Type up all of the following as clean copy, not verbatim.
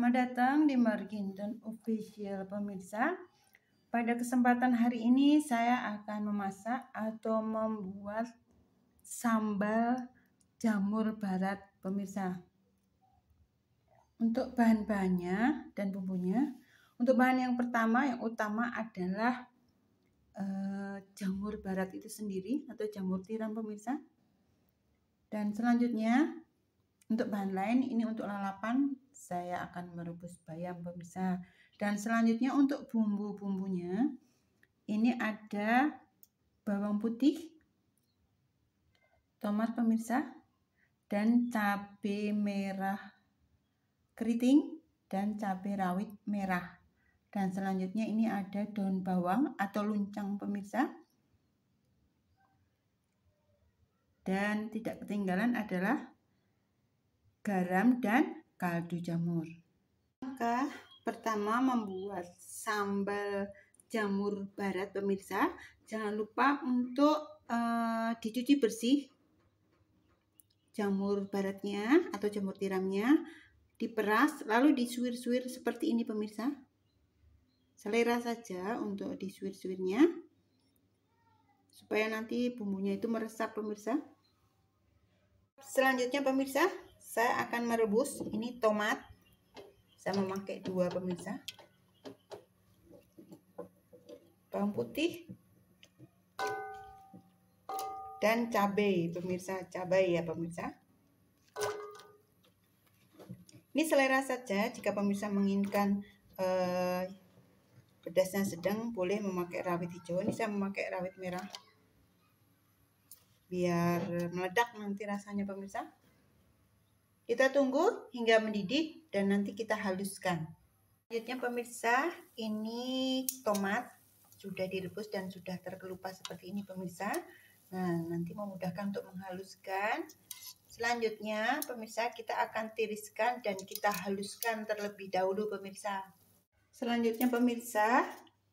Selamat datang di Marginton Official pemirsa. Pada kesempatan hari ini saya akan memasak atau membuat sambal jamur barat pemirsa. Untuk bahan-bahannya dan bumbunya, untuk bahan yang pertama yang utama adalah jamur barat itu sendiri atau jamur tiram pemirsa. Dan selanjutnya untuk bahan lain, ini untuk lalapan saya akan merebus bayam pemirsa. Dan selanjutnya untuk bumbu-bumbunya, ini ada bawang putih, tomat pemirsa, dan cabai merah keriting dan cabai rawit merah. Dan selanjutnya ini ada daun bawang atau luncang pemirsa. Dan tidak ketinggalan adalah garam dan kaldu jamur. Langkah pertama membuat sambal jamur barat pemirsa. Jangan lupa untuk dicuci bersih jamur baratnya atau jamur tiramnya, diperas lalu disuir-suir seperti ini pemirsa. Selera saja untuk disuir-suirnya supaya nanti bumbunya itu meresap pemirsa. Selanjutnya pemirsa, saya akan merebus ini tomat. Saya memakai 2 pemirsa. Bawang putih dan cabai pemirsa, cabai ya pemirsa. Ini selera saja, jika pemirsa menginginkan pedasnya sedang boleh memakai rawit hijau. Ini saya memakai rawit merah biar meledak nanti rasanya pemirsa. Kita tunggu hingga mendidih dan nanti kita haluskan. Selanjutnya pemirsa, ini tomat sudah direbus dan sudah terkelupas seperti ini pemirsa. Nah, nanti memudahkan untuk menghaluskan. Selanjutnya pemirsa, kita akan tiriskan dan kita haluskan terlebih dahulu pemirsa. Selanjutnya pemirsa,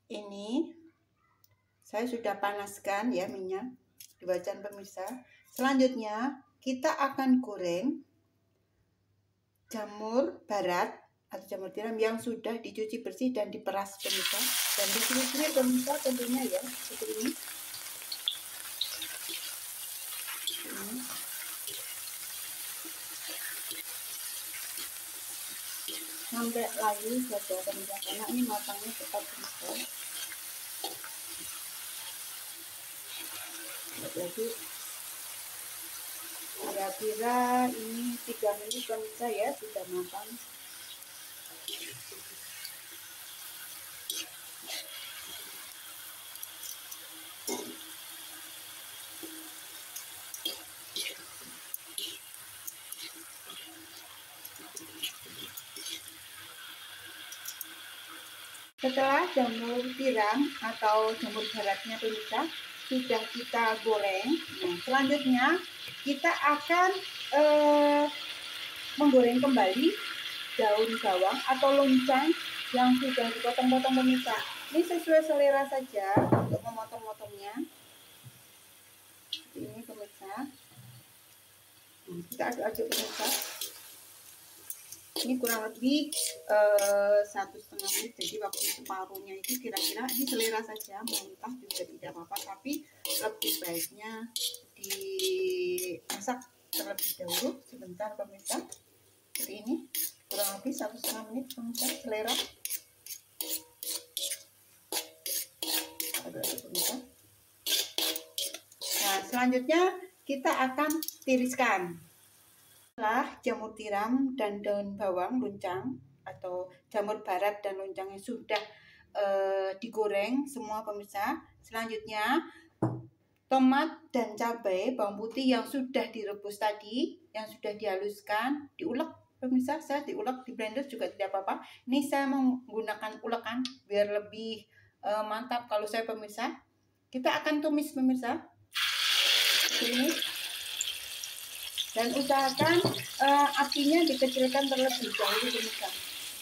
ini saya sudah panaskan ya minyak di wajan pemirsa. Selanjutnya kita akan goreng jamur barat atau jamur tiram yang sudah dicuci bersih dan diperas pemirsa, dan disuir-suir pemirsa tentunya ya seperti ini. Sampai layu saja pemirsa, karena ini matangnya cepat pemirsa. Jadi kira-kira ini 3 menit pemirsa ya sudah matang. Setelah jamur tiram atau jamur baratnya pemirsa sudah kita goreng, nah selanjutnya kita akan menggoreng kembali daun bawang atau loncang yang sudah dipotong-potong pemirsa. Ini sesuai selera saja untuk memotong-potongnya. Ini pemirsa. Kita aduk-aduk pemirsa. Ini kurang lebih 1,5 menit, jadi waktu separuhnya itu kira-kira ini selera saja, mentah juga tidak apa-apa, tapi lebih baiknya dimasak terlebih dahulu sebentar pemirsa. Seperti ini kurang lebih 1,5 menit pemirsa, selera. Nah selanjutnya kita akan tiriskan. Setelah jamur tiram dan daun bawang luncang atau jamur barat dan luncangnya sudah digoreng semua pemirsa, selanjutnya tomat dan cabai bawang putih yang sudah direbus tadi, yang sudah dihaluskan, diulek pemirsa. Saya diulek di blender juga tidak apa-apa. Ini saya menggunakan ulekan biar lebih mantap kalau saya pemirsa. Kita akan tumis pemirsa ini. Dan usahakan apinya dikecilkan terlebih dahulu pemirsa.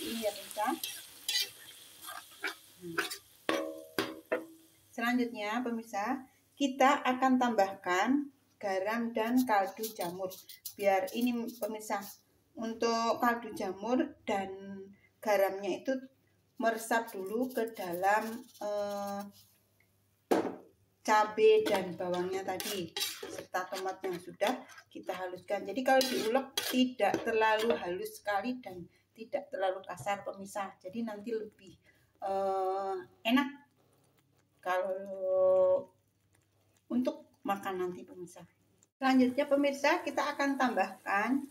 Ini ya pemirsa. Selanjutnya pemirsa, kita akan tambahkan garam dan kaldu jamur. Biar ini pemirsa, untuk kaldu jamur dan garamnya itu meresap dulu ke dalam cabai dan bawangnya tadi serta tomat yang sudah kita haluskan. Jadi kalau diulek tidak terlalu halus sekali dan tidak terlalu kasar pemirsa. Jadi nanti lebih enak kalau untuk makan nanti pemirsa. Selanjutnya pemirsa kita akan tambahkan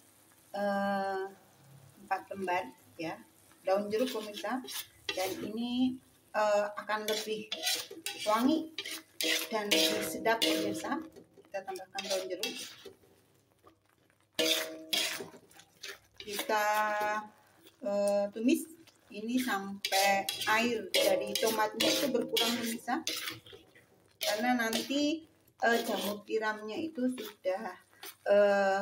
4 lembar ya daun jeruk pemirsa, dan ini akan lebih wangi dan lebih sedap pemirsa. Kita tambahkan daun jeruk, kita tumis ini sampai air dari tomatnya itu berkurang pemirsa, karena nanti jamur tiramnya itu sudah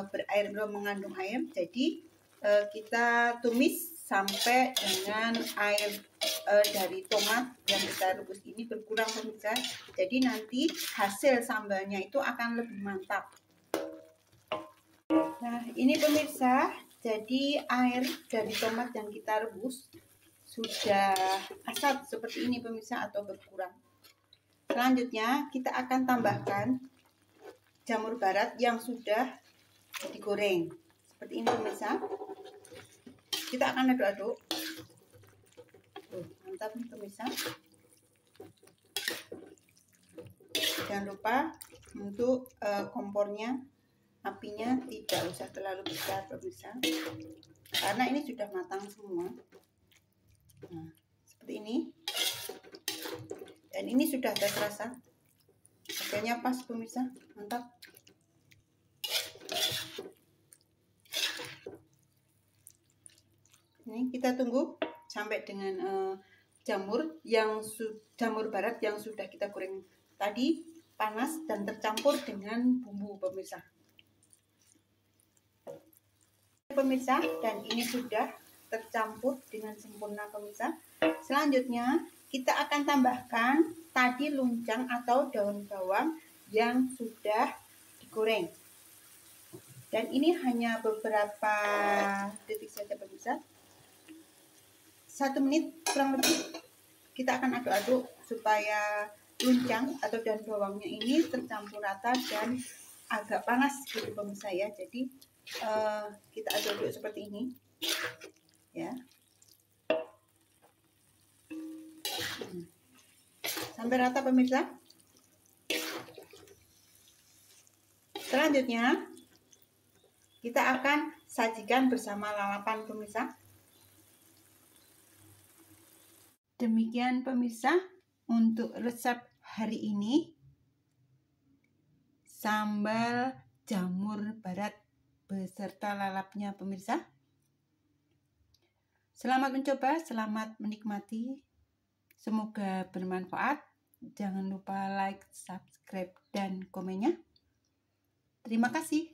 berair, belum mengandung air. Jadi kita tumis sampai dengan air dari tomat yang kita rebus ini berkurang pemirsa. Jadi nanti hasil sambalnya itu akan lebih mantap. Nah ini pemirsa, jadi air dari tomat yang kita rebus sudah asat seperti ini pemirsa atau berkurang. Selanjutnya kita akan tambahkan jamur barat yang sudah digoreng seperti ini pemirsa. Kita akan aduk-aduk. Mantap nih pemirsa. Jangan lupa untuk kompornya, apinya tidak usah terlalu besar pemirsa, karena ini sudah matang semua. Nah, seperti ini. Dan ini sudah terasa. Harganya pas pemirsa, mantap. Ini kita tunggu sampai dengan jamur barat yang sudah kita goreng tadi panas dan tercampur dengan bumbu pemirsa. Pemirsa, dan ini sudah tercampur dengan sempurna pemirsa. Selanjutnya kita akan tambahkan tadi luncang atau daun bawang yang sudah digoreng. Dan ini hanya beberapa detik saja pemirsa. 1 menit kurang lebih. Kita akan aduk-aduk supaya luncang atau daun bawangnya ini tercampur rata dan agak panas gitu pemirsa ya. Jadi kita aduk-aduk seperti ini ya. Sampai rata pemirsa. Selanjutnya kita akan sajikan bersama lalapan pemirsa. Demikian pemirsa untuk resep hari ini, sambal jamur barat beserta lalapnya pemirsa. Selamat mencoba, selamat menikmati. Semoga bermanfaat. Jangan lupa like, subscribe, dan komennya. Terima kasih.